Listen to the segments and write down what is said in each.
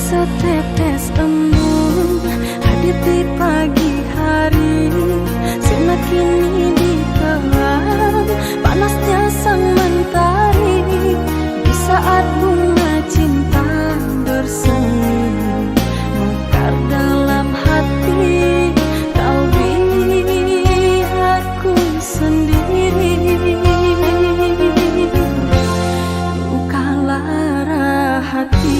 setetes embun hadir di pagi hari, sinar kini ditelan panasnya sang mentari. Di saat bunga cinta bersemi mekar dalam hati, kau biarku sendiri. Luka lara hati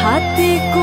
hatiku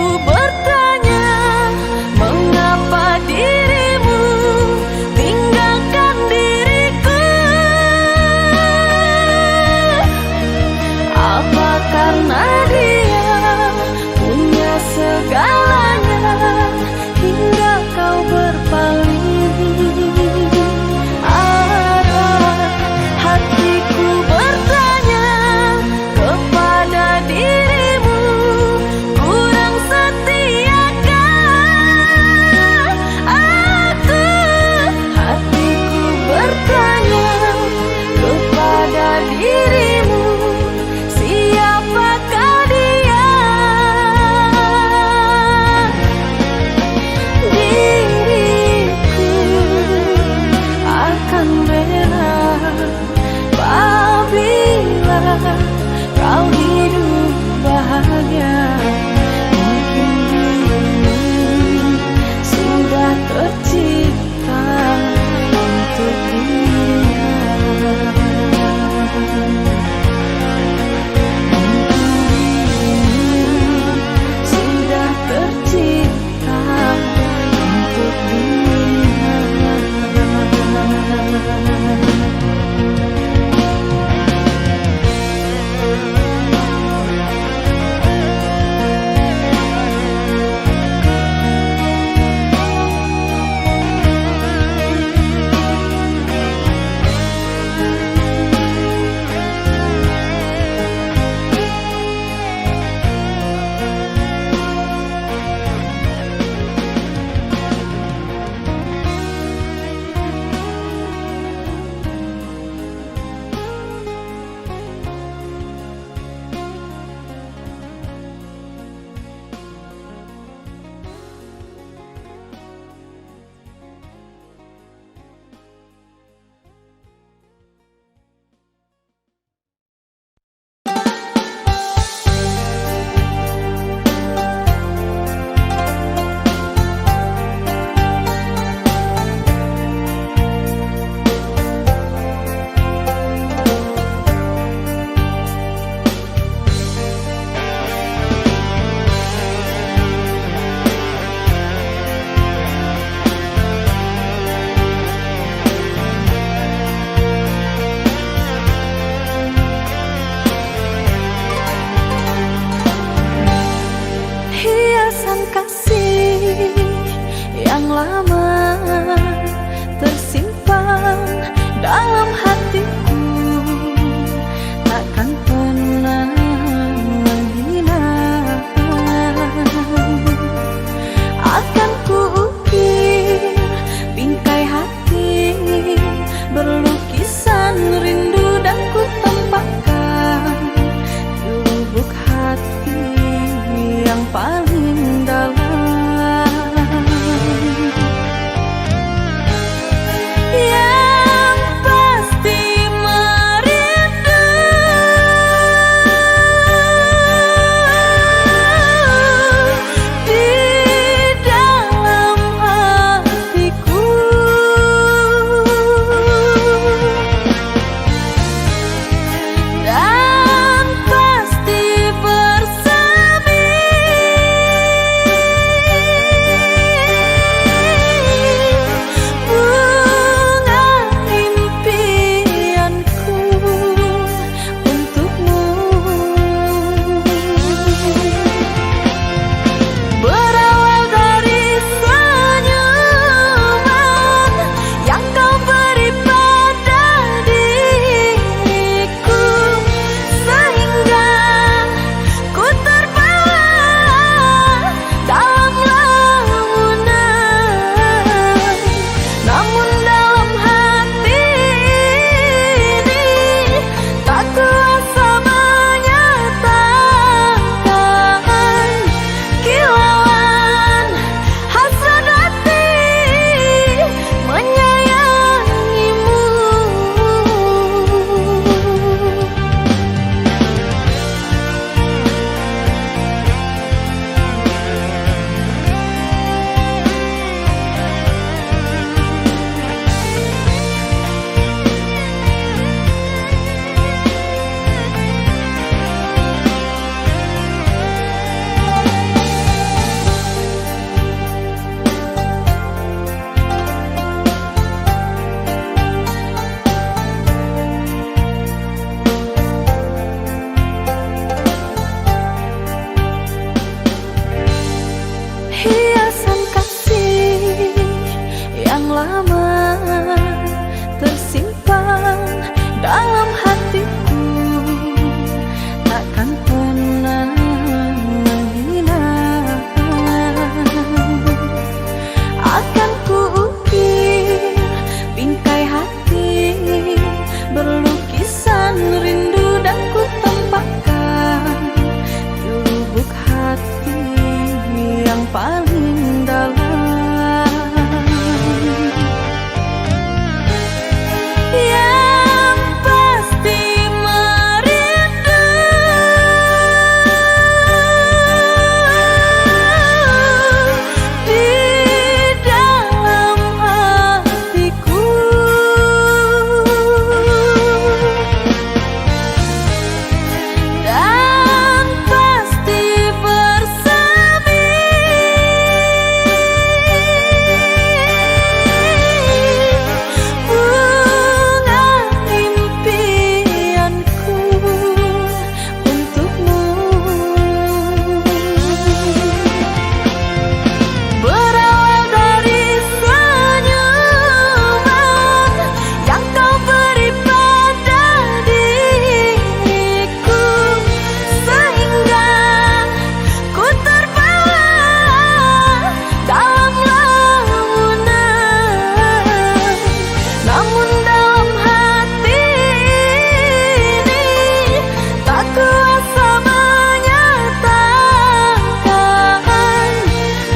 paling dalam, yang pasti merindu di dalam hatiku. Dan pasti bersemi bunga impianku untukmu. Berawal dari senyuman yang kau beri pada diriku, sehingga ku terbawa dalam lamunan. Namun dalam hati ini tak kuasa menyatakan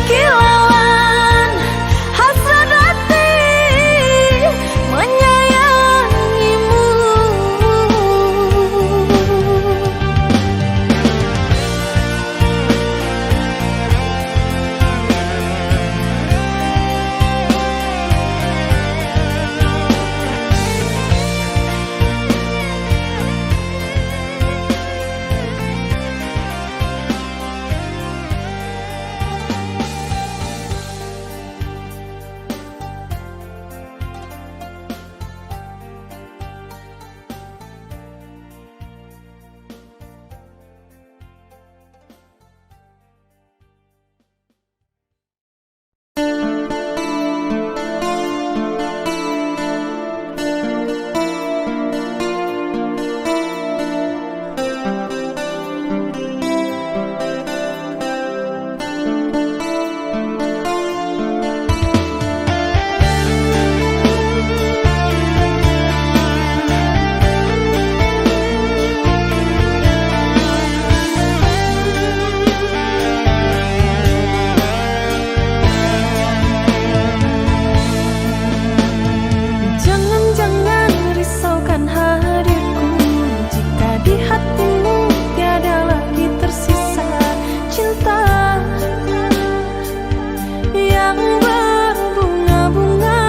kilauan hasrat hati menyayangimu. Jangan-jangan risaukan hadirku jika di hatimu tiada lagi tersisa cinta yang berbunga-bunga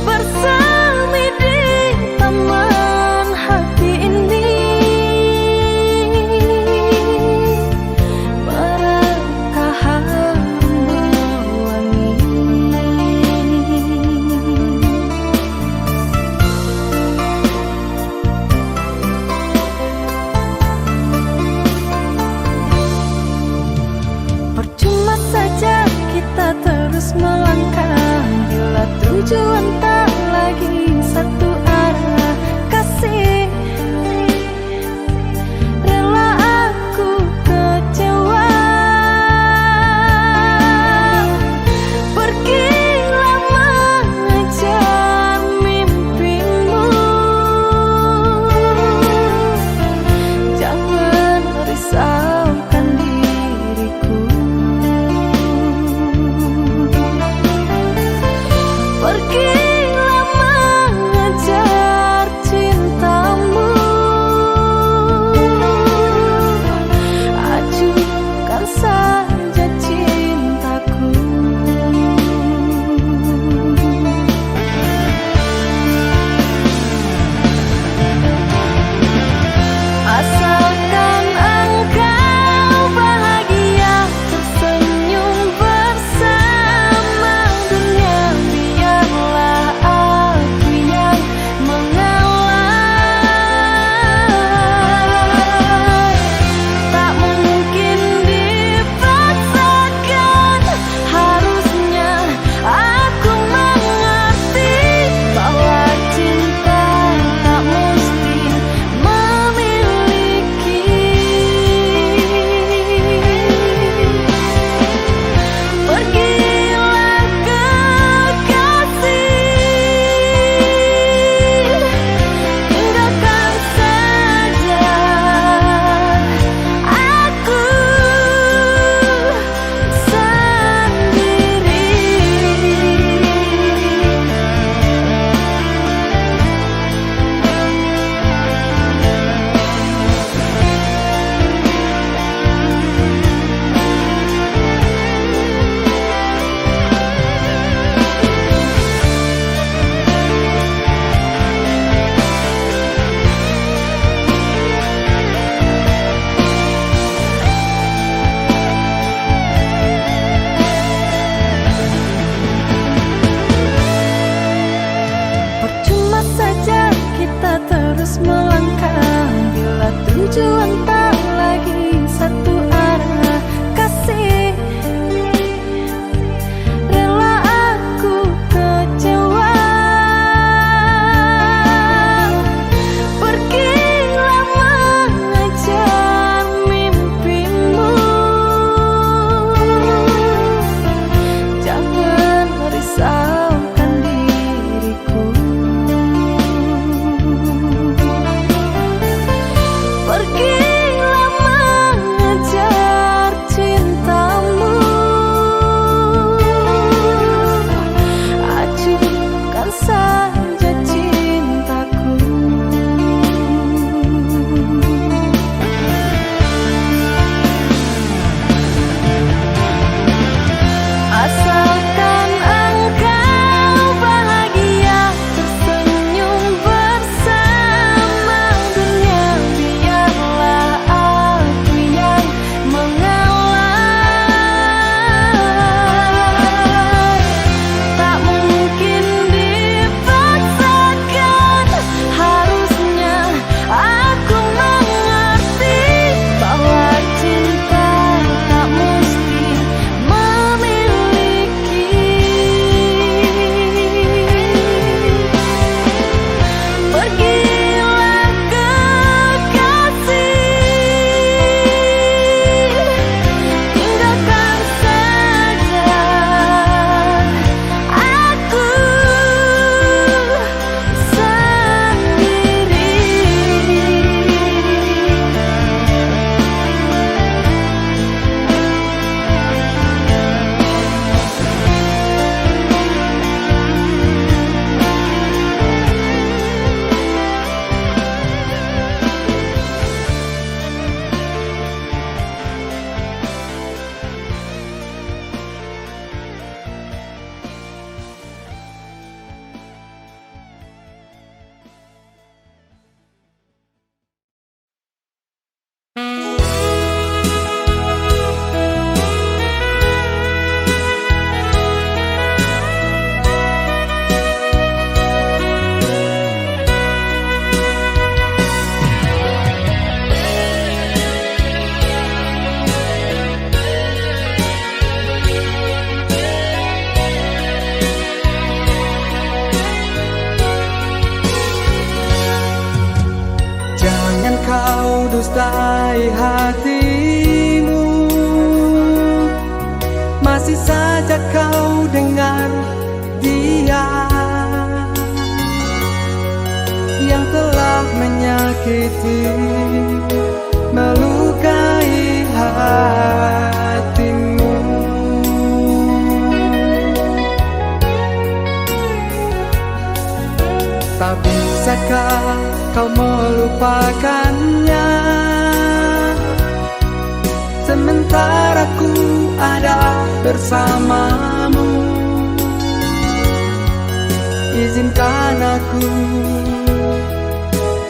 bersemi di taman hati ini. Mereka harum wangi, percuma saja kita terus melangkah bila tujuan tak lagi satu arah. Kasih, rela aku kecewa. Pergilah mengejar mimpimu, jangan risaukan diriku. Pergi mencintai hatimu. Masih saja kau dengar dia yang telah menyakiti, melukai hatimu. Tak bisakah kau melupakannya, sementara ku ada bersamamu. Izinkan aku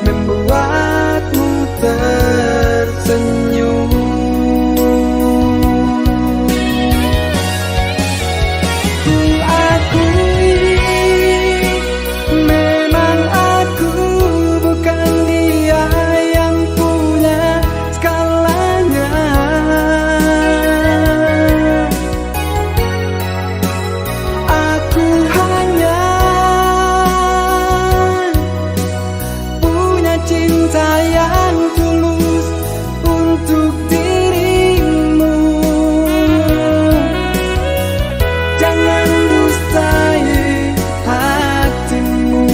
membuatmu tersenyum. Ku akui memang aku bukan dia yang punya segalanya. Aku hanya punya cinta yang tulus untuk dirimu. Jangan dustai hatimu.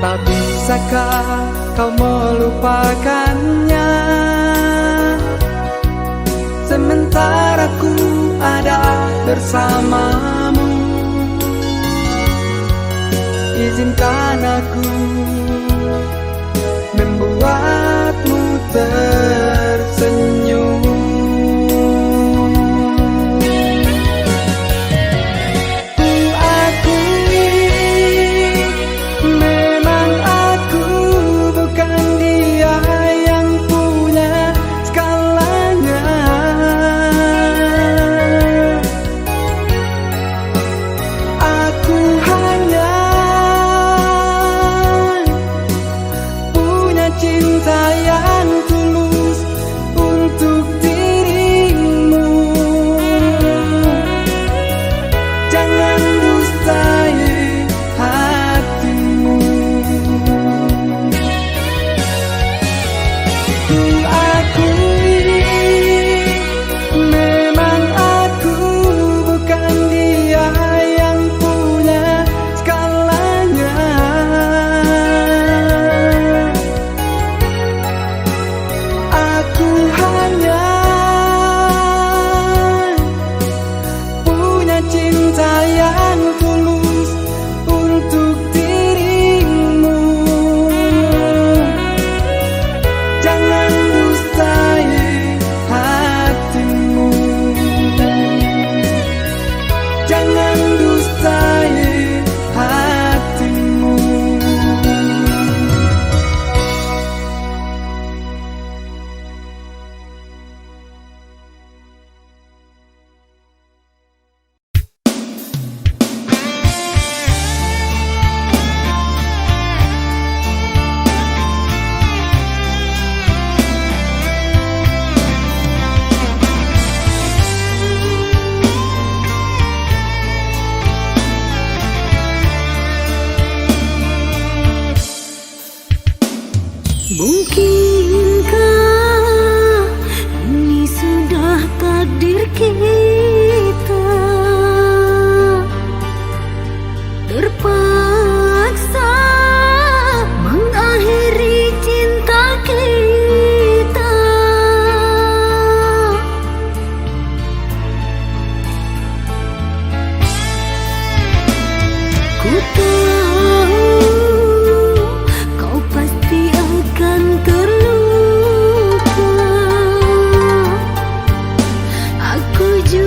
Tak bisakah kau melupakannya, sementara ku ada bersamamu. Izinkan aku membuatmu tersenyum. Mungkinkah ini sudah takdir kita, terpaksa mengakhiri cinta kita. Ku tahu kau pasti akan terluka. Aku juga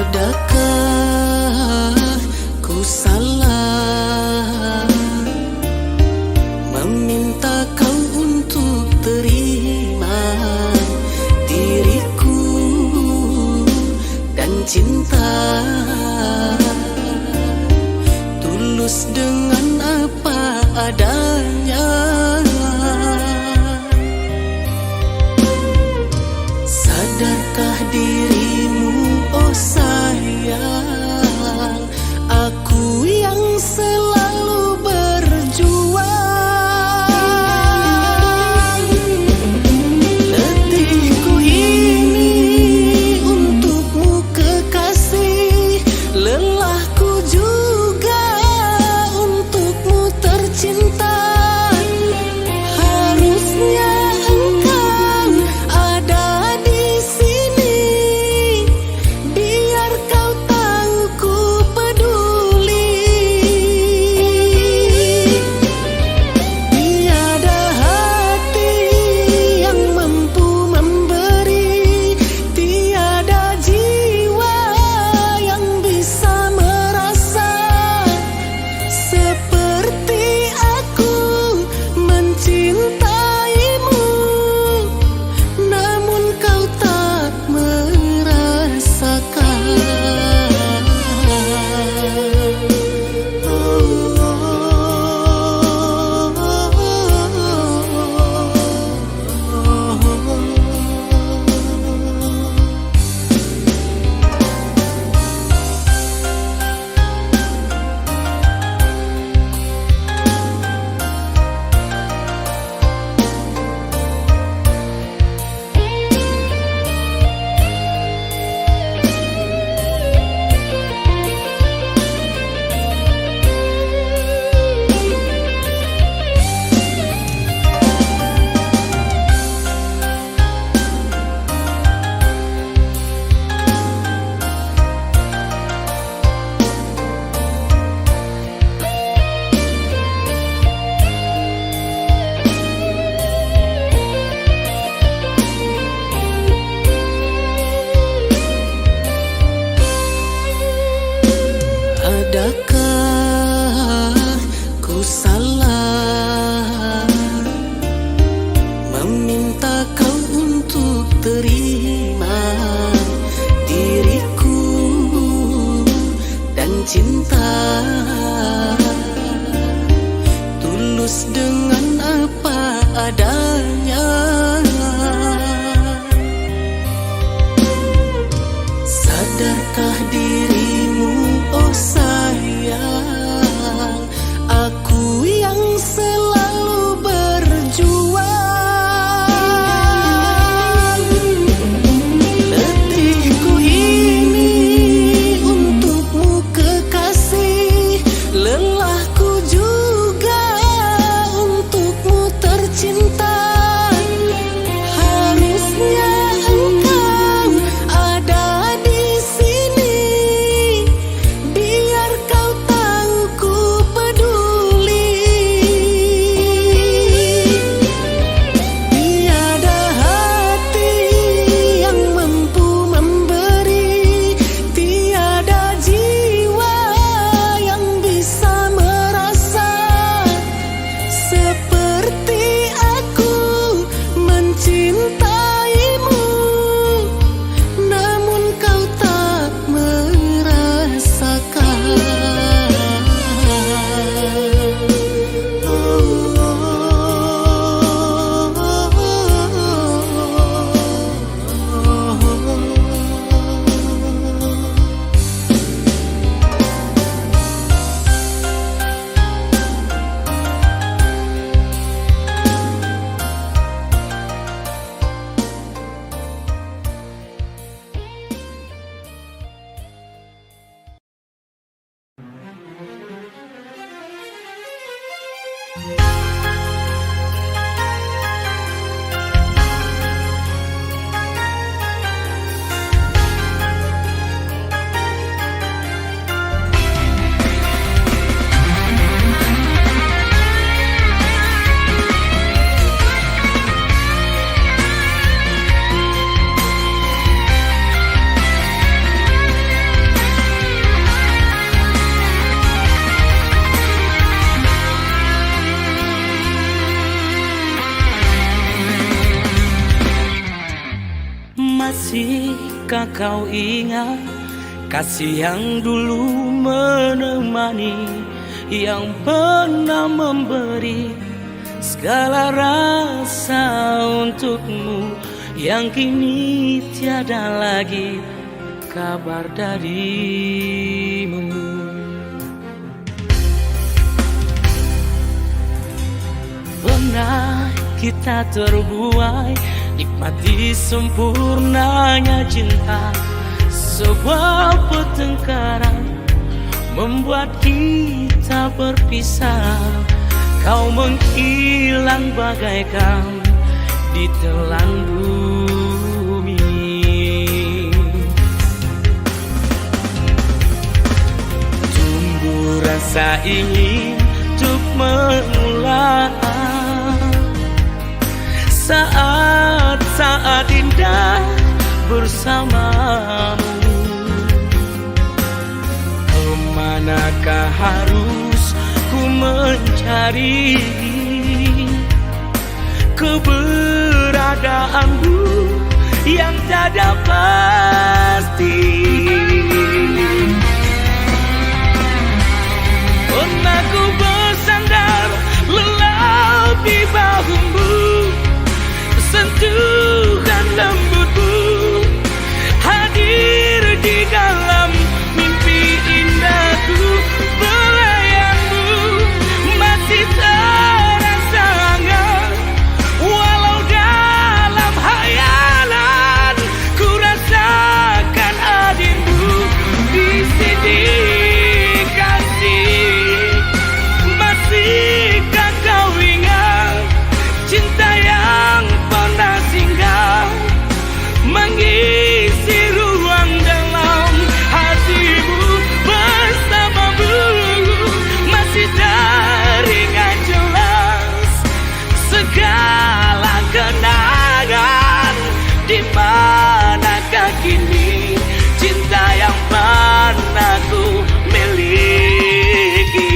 Adakah ku salah meminta kau untuk terima diriku dan cinta tulus dengan apa adanya? Sadarkah dirimu, oh sayang, aku yang selalu berjuang. Letihku ini untukmu kekasih, lelahku juga untukmu tercinta. Harusnya engkau ada di sini, biar kau tahu ku peduli. Tiada hati yang mampu memberi, tiada jiwa yang bisa merasa seperti aku mencintaimu, namun kau tak merasakan. Adakah ku salah meminta kau untuk terima diriku dan cinta tulus dengan apa adanya? Sadarkah dirimu, oh sayang, aku yang selalu berjuang. Letihku ini untukmu kekasih, lelahku juga untukmu tercinta. Harusnya engkau ada di sini, biar Masihkah kau ingat kasih yang dulu menemani, yang pernah memberi segala rasa untukmu, yang kini tiada lagi kabar darimu. Pernah kita terbuai nikmati sempurnanya cinta, sebuah pertengkaran membuat kita berpisah. Kau menghilang bagaikan ditelan bumi. Tumbuh rasa ingin untuk mengulang saat-saat indah bersamamu. Kemanakah harus ku mencari keberadaanmu yang tiada pasti? Pernah ku bersandar lelah di bahumu, sentuhan lembutmu hadir di dalam mimpi indahku. Belayanmu masih terasa hangat, walau dalam hayalan ku rasakan hadirmu di sini. Kasih, masihkah kau ingat cinta yang pernah singgah mengisi ruang dalam hatimu? Bersamamu masih teringat jelas segala kenangan. Di manakah kini cinta yang pernah ku miliki?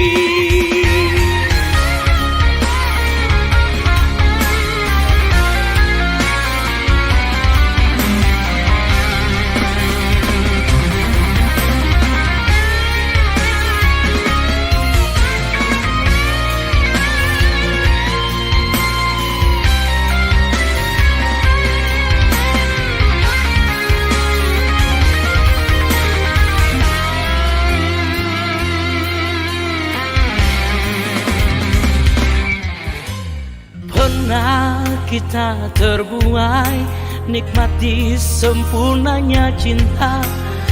Pernah kita terbuai nikmati sempurnanya cinta,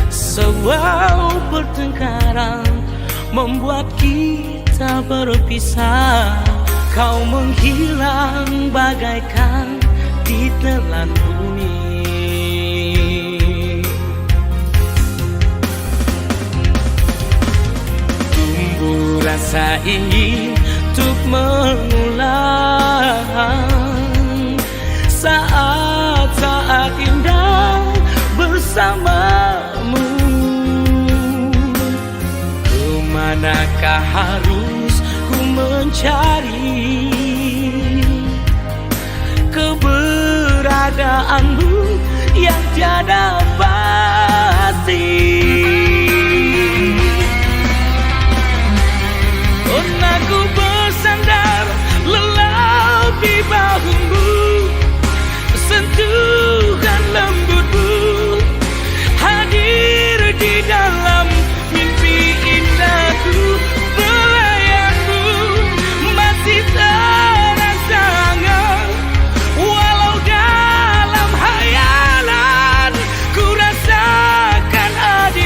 sebuah pertengkaran membuat kita berpisah. Kau menghilang bagaikan ditelan bumi. Tumbuh rasa ingin untuk mengulang saat-saat indah bersamamu. Kemanakah harus ku mencari keberadaanmu yang tiada pasti? Pernah ku bersandar lelah di bahumu, sentuhan lembutmu hadir di dalam mimpi indahku. Belayanmu masih terasa hangat, walau dalam hayalan ku rasakan ada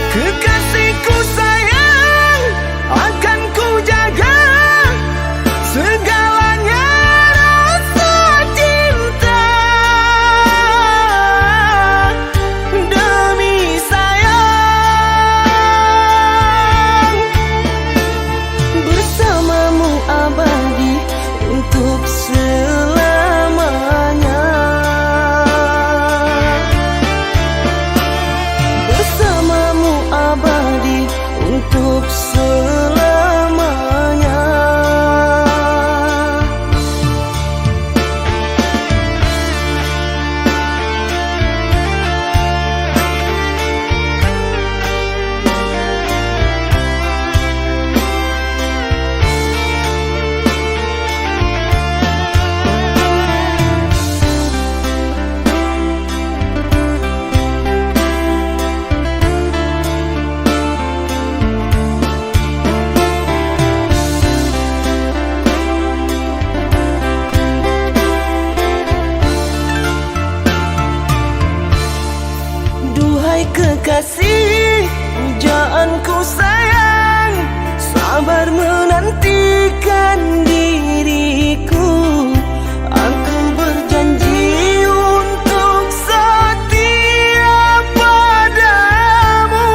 Kekasihku sayang, akan ku jaga segalanya rasa cinta. Demi sayang, bersamamu abadi untuk selamanya. Bersamamu abadi untuk selamanya. Duhai kekasih, pujaanku sayang, sabar menantikan diriku. Aku berjanji untuk setia padamu.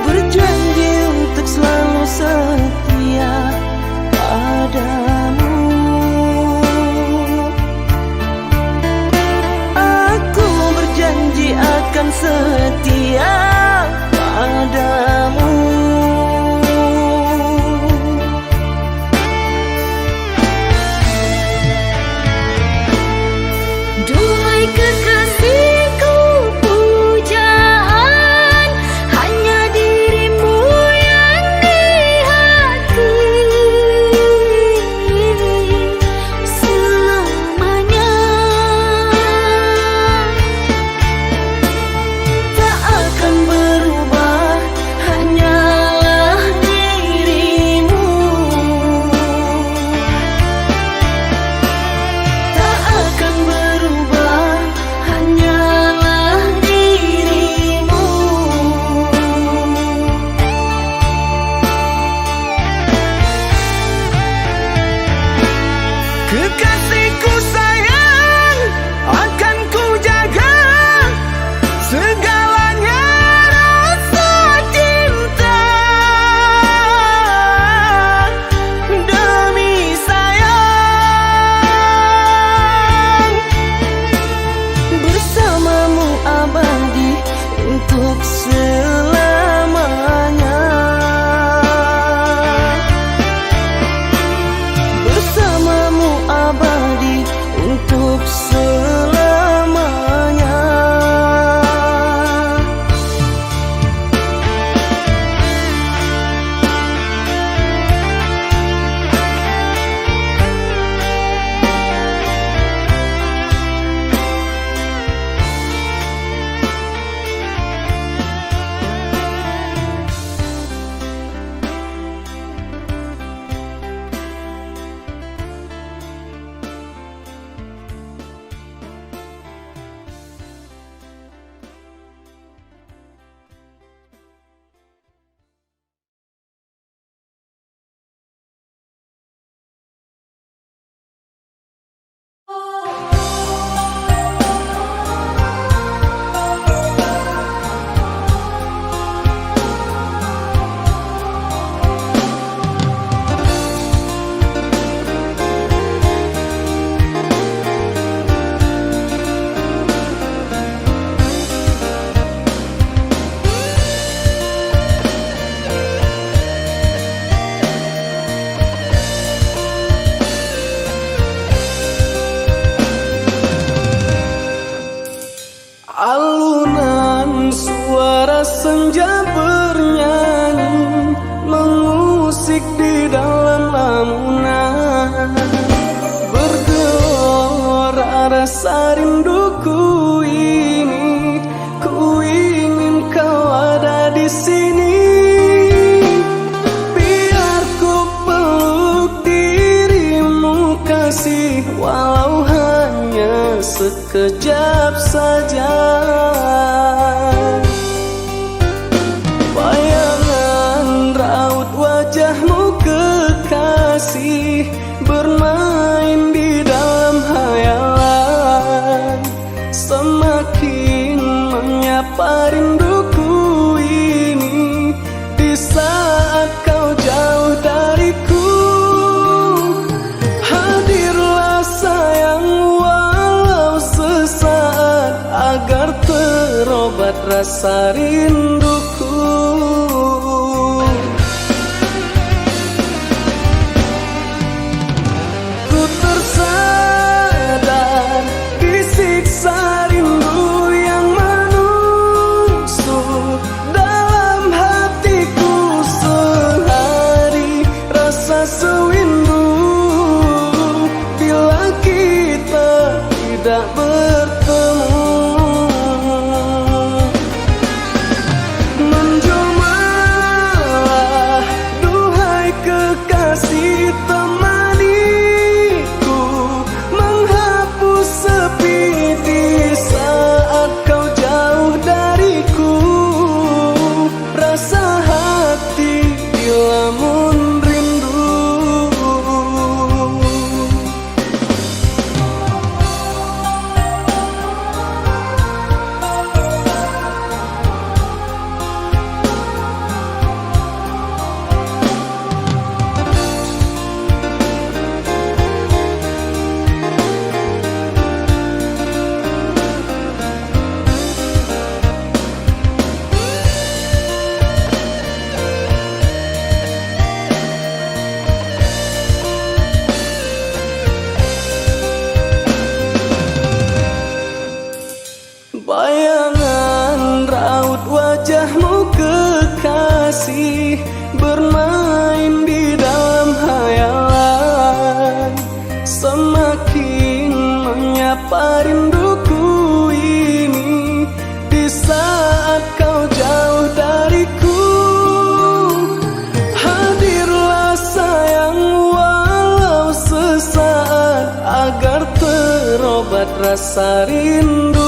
Berjanji untuk selalu setia padamu. Aku berjanji akan setia padamu. Duhai kekasihku, pujaan hanya dirimu yang di hati selamanya. Tak akan berubah, hanyalah dirimu. Tak akan berubah, hanyalah dirimu. Kekasihku sayang, akan ku jaga segalanya rasa cinta. Demi sayang, bersamamu abadi untuk selamanya. Bersamamu abadi untuk selamanya. Alunan suara senja bernyanyi, mengusik di dalam lamunan. Bergelora rasa rinduku ini, ku ingin kau ada di sini. Biar ku peluk dirimu kasih, walau hanya sekejap saja. semakin menyapa rinduku ini di saat kau jauh dariku. Hadirlah sayang walau sesaat agar terobat rasa rinduku. Ku tersadar disiksa rindu yang menusuk dalam hatiku sehari, rasa sewindu bila kita tidak bertemu. Menjelmalah duhai kekasih, temaniku menghapus sepi di saat kau jauh dariku. Rasa hati dilamun rindu. Bayangan raut wajahmu kekasih bermain di dalam hayalan, semakin menyapa rinduku ini di saat kau jauh dariku. Hadirlah sayang walau sesaat agar terobat rasa rinduku.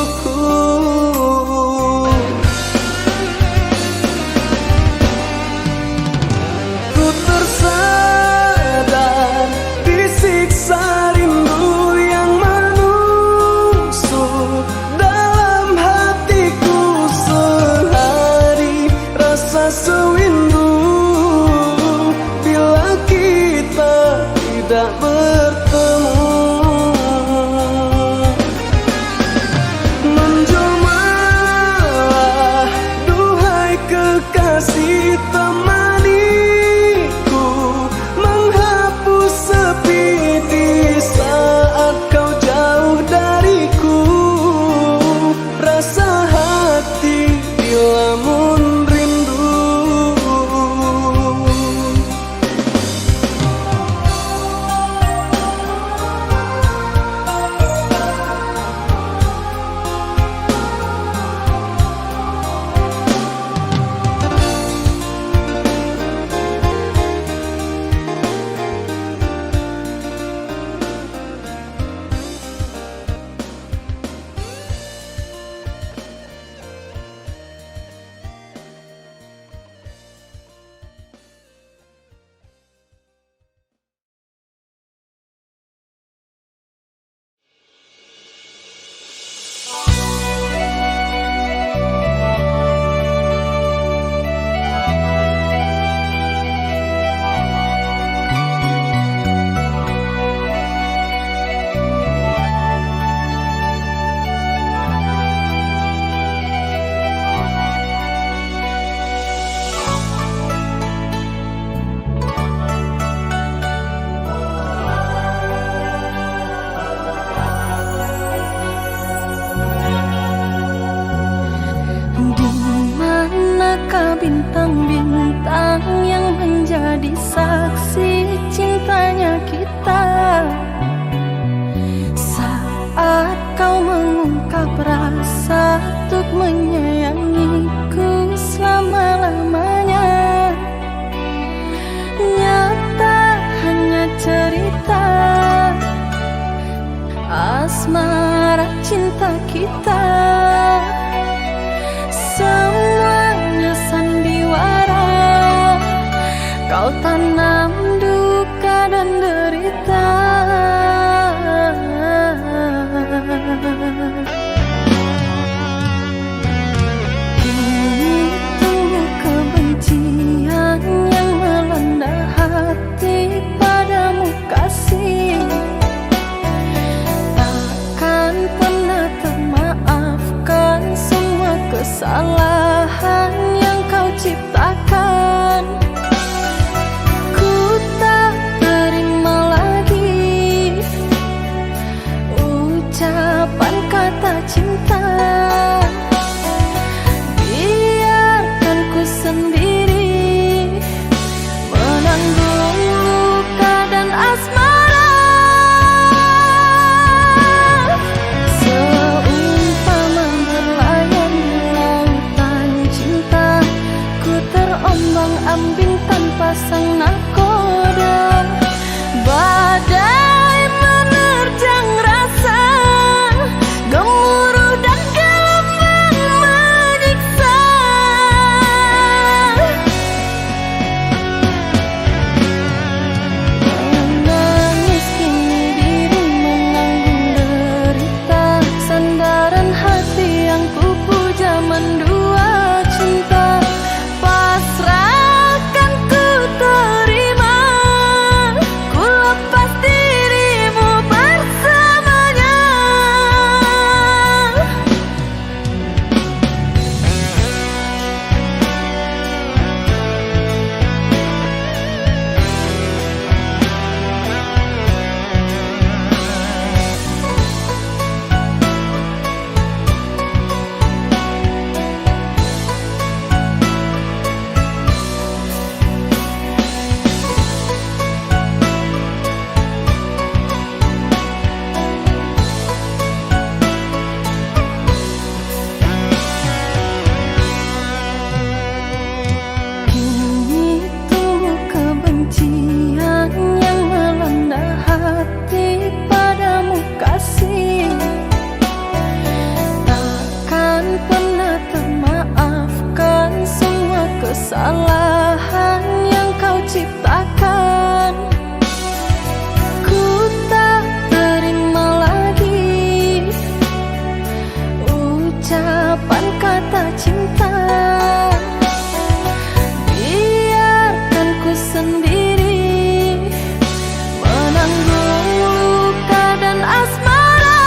Ku tersadar disiksa rindu yang menusuk dalam hatiku sehari, rasa sewindu bila kita tidak bertemu. Menjelmalah duhai kekasih, temaniku menghapus sepi di saat kau jauh dariku. Rasa hati dilamun rindu. bintang-bintang yang menjadi saksi cintanya kita. Saat kau mengungkap rasa untuk menyayangiku selama-lamanya, nyata hanya cerita asmara cinta kita. Semuanya sandiwara, kau tanam duka dan derita. kesalahan yang kau ciptakan. Ku tak terima lagi ucapan kata cinta. Biarkan ku sendiri menanggung luka dan asmara. Seumpama berlayar di lautan cinta, ku terombang-ambing tanpa sang nakoda. Badai menerjang rasa, gemuruh dan gelombang menyiksa. Menangis kini diri menanggung derita, sandaran hati yang kupu zaman dua cinta. Pasrahkan ku terima, ku lepas dirimu bersamanya. Kini tumbuh kebencian yang melanda hati padamu kasih. Takkan pernah termaafkan semua kesalahan yang kau ciptakan. Ku tak terima lagi ucapan kata cinta. Biarkan ku sendiri menanggung luka dan asmara.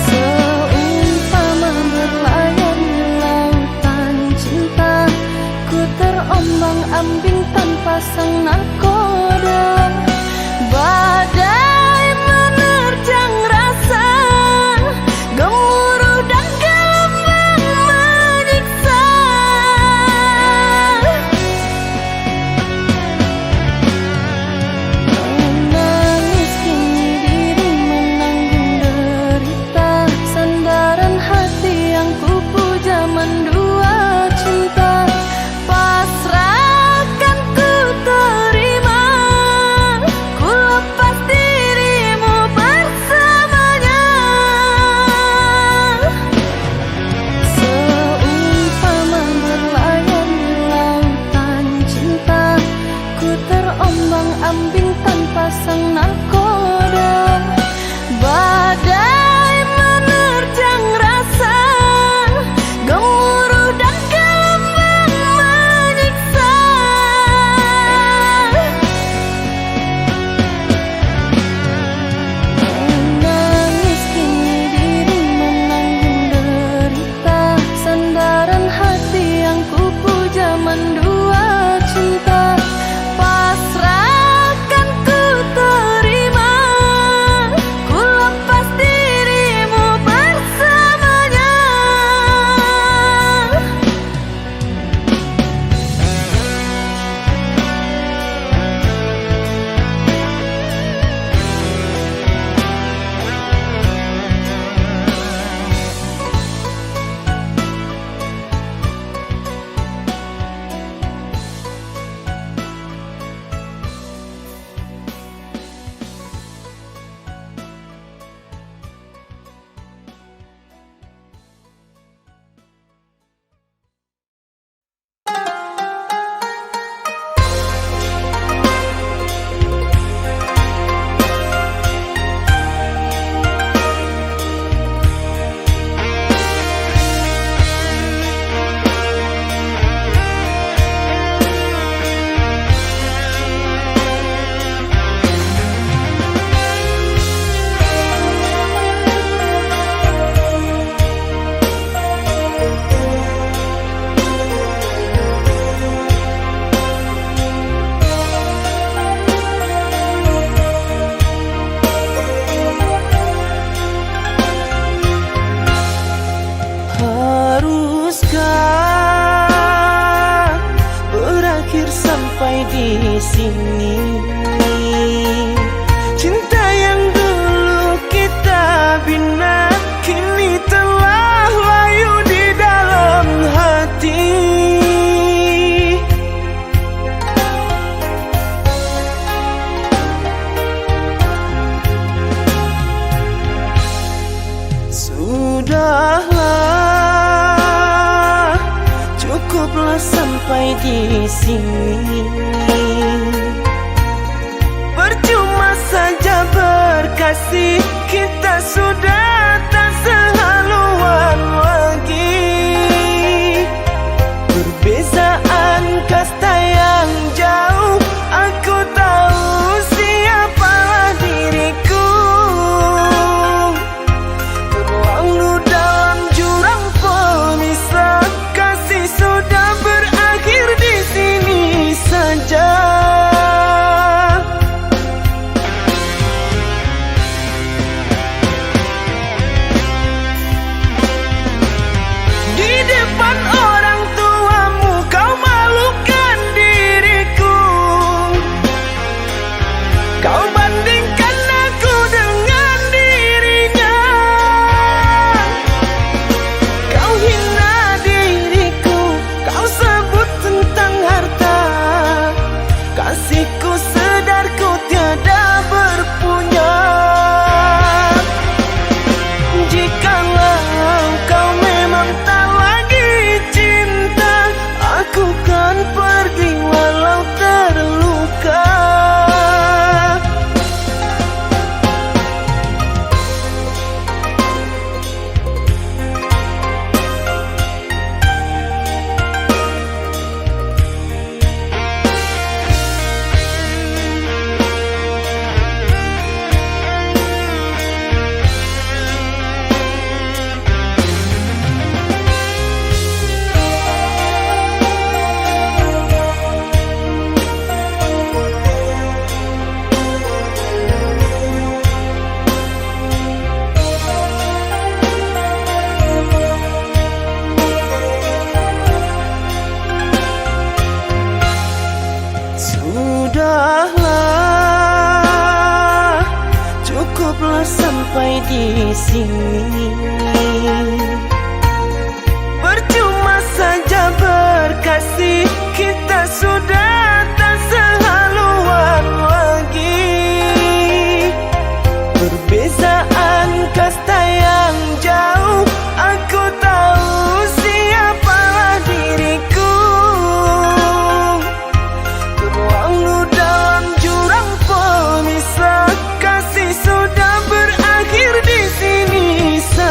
Seumpama berlayar di lautan cinta, ku terombang-ambing tanpa sang nakoda. Badai menerjang rasa, gemuruh dan gelombang menyiksa. Menangis kini diri menanggung derita, sandaran hati yang kupu zaman dua cinta. Pasrahkan ku terima, sini. Cinta yang dulu kita bina kini telah layu di dalam hati. Sudahlah, cukuplah sampai di sini. Percuma saja berkasih, kita sudah tak sehaluan lagi. Perbezaan kasta yang jauh, aku tahu siapalah diriku. Terlalu dalam jurang pemisah, kasih sudah berakhir di sini saja. Di depan orang tuamu kau malukan diriku. Kau bandingkan aku dengan dirinya. Kau hina diriku, kau sebut tentang harta. Kasihku sedarku tiada berpunya. Jikalau kau memang tak lagi cinta, aku kan pergi walau terluka. Sudahlah, cukuplah sampai di sini. Percuma saja berkasih, kita sudah tak sehaluan lagi. Perbezaan kasta yang jauh, aku tahu siapalah diriku. Terlalu dalam jurang pemisah, kasih sudah berakhir di sini saja.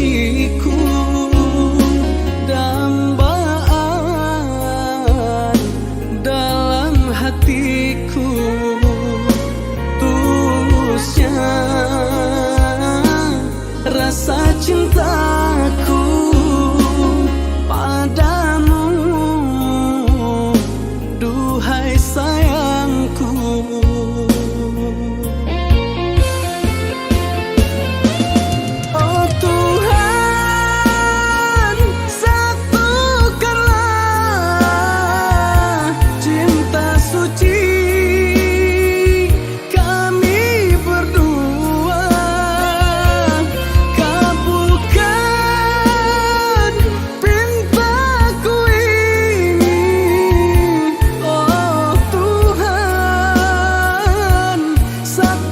suciku, dambaan dalam hatiku. Tulusnya rasa cintaku padamu, duhai sayangku. Oh Tuhan, satukanlah cinta suci kami berdua. Kabulkan pintaku ini, oh Tuhan, satukanlah,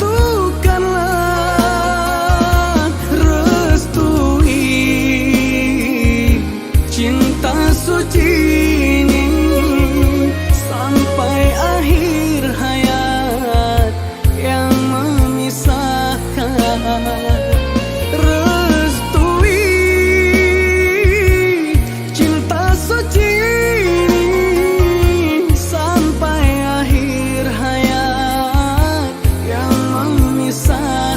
restui cinta suci ini sampai akhir hayat yang memisahkan. Restui cinta suci ini sampai akhir hayat yang memisahkan.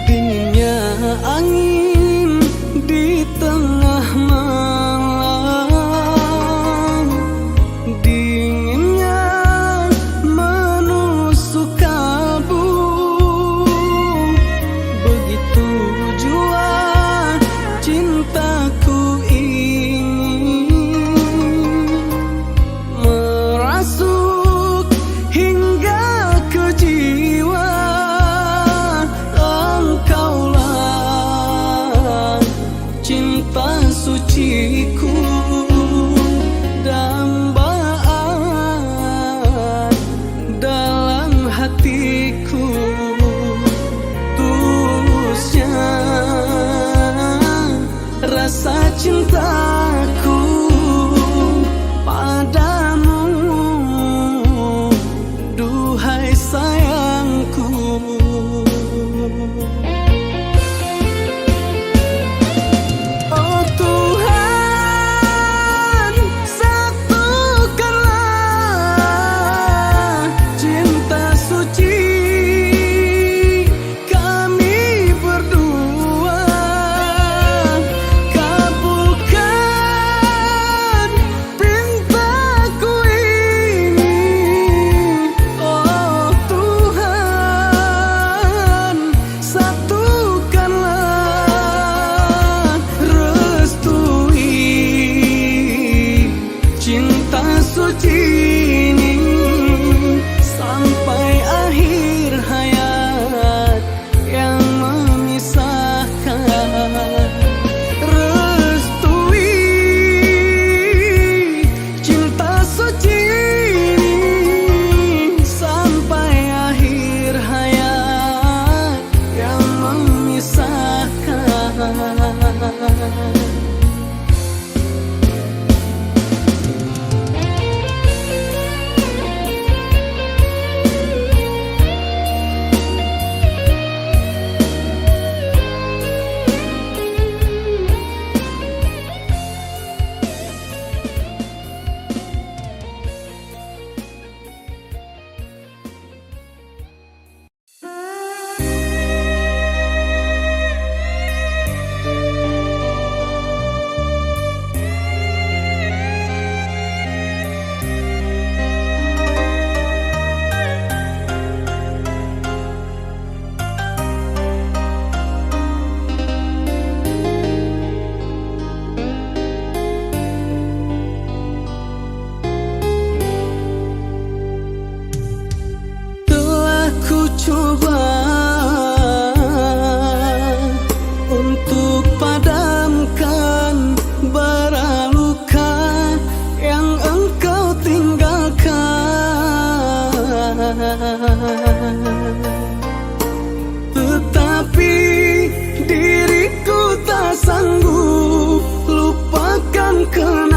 Dinginnya angin di tengah malam, dinginnya menusuk kalbu. Begitu jua cintaku ini merasuk hingga ke jiwa. Engkaulah cinta suciku, dambaan dalam hatiku. Tulusnya rasa cintaku padamu, duhai sayangku. Oh Tuhan, satukanlah cinta suci kami berdua. Kabulkan pintaku ini, oh Tuhan, satukanlah, restui cinta suci ini sampai akhir hayat yang memisahkan. Restui cinta suci ini sampai akhir hayat yang memisahkan. Ku